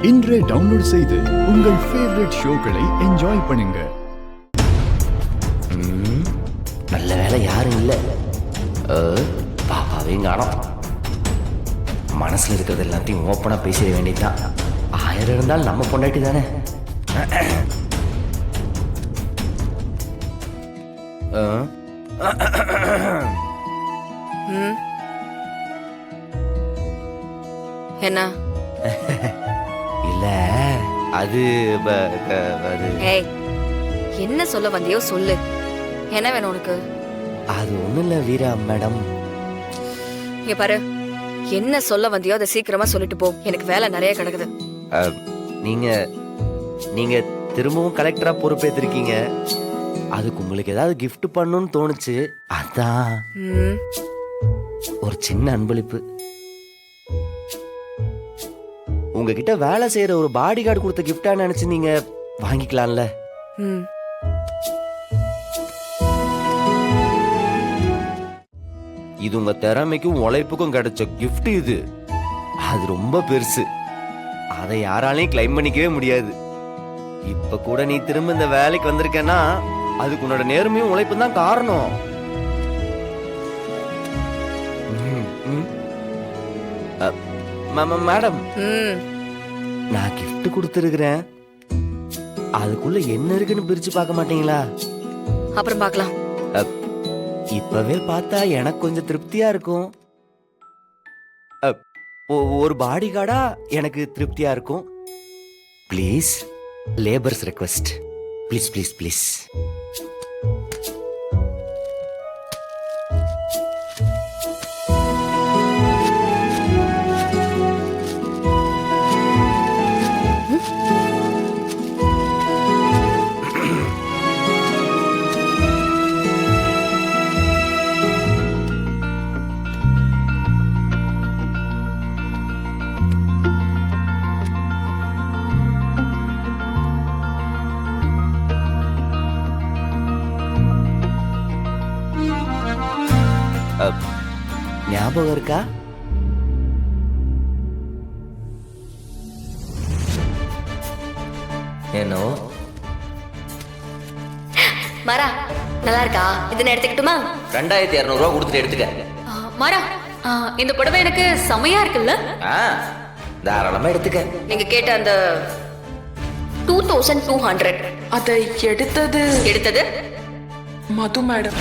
இன்றே டவுன்லோட் செய்து உங்கள் ஃபேவரட் ஷோக்களை என்ஜாய் பண்ணுங்க. நல்ல வேலை யாரும் இல்லை. பாப்பாவையும் காணோம். மனசுல இருக்கிறது எல்லாத்தையும் ஓப்பனா பேசிட வேண்டியதுதான். 1000 இருந்தாலும் நம்ம பொண்டாட்டி தானே. என்ன இல்ல அது ஏய், என்ன சொல்ல வந்தியோ சொல்லு. என்ன வேணும் உனக்கு? அது ஒண்ணும் இல்ல வீரா மேடம். இங்க பாரு, என்ன சொல்ல வந்தியோ அதை சீக்கிரமா சொல்லிட்டு போ. எனக்கு வேலை நிறைய கிடக்குது. நீங்க நீங்க திரும்பவும் கலெக்டரா பொறுப்பேற்றிருக்கீங்க. அதுக்கு உங்களுக்கு ஏதாவது gift பண்ணணும்னு தோணுச்சு. அதான் ஒரு சின்ன அன்பளிப்பு. உங்ககிட்ட வேலை செய்யற ஒரு பாடி கார்டு கொடுத்த கிஃப்டா நினைச்சு நீங்க வாங்கிக்கலாம்ல. இது உங்க திறமைக்கும் உழைப்புக்கும் கிடைச்ச கிஃப்ட். இது அது ரொம்ப பெருசு. அதை யாராலையும் கிளைம் பண்ணிக்கவே முடியாது. இப்ப கூட நீ திரும்ப இந்த வேலைக்கு வந்திருக்கேன்னா அதுக்கு உன்னோட நேர்மையும் உழைப்பும் தான் காரணம். மேடம், நான் கிஃப்ட் கொடுத்துருக்கிறேன். அதுக்குள்ள என்ன இருக்குன்னு பிரிச்சு பார்க்க மாட்டீங்களா? அப்புறம் பார்க்கலாம். இப்பவே பார்த்தா எனக்கு கொஞ்சம் திருப்தியா இருக்கும். ஒரு பாடி கார்டா எனக்கு திருப்தியா இருக்கும். Please, labours request. Please please please. ஞாபகம் இருக்கா? ஏனோ மாரா, நல்லா இருக்கா? இதை நான் எடுத்துக்கிட்டுமா? 2200 ரூபா கொடுத்துட்டு எடுத்துக்க. மாரா, இந்த புடவை எனக்கு செமையா இருக்குல்ல? தாராளமா எடுத்துக்க. நீங்க கேட்ட அந்த 2200 அதை எடுத்தது எடுத்தது மது மேடம்.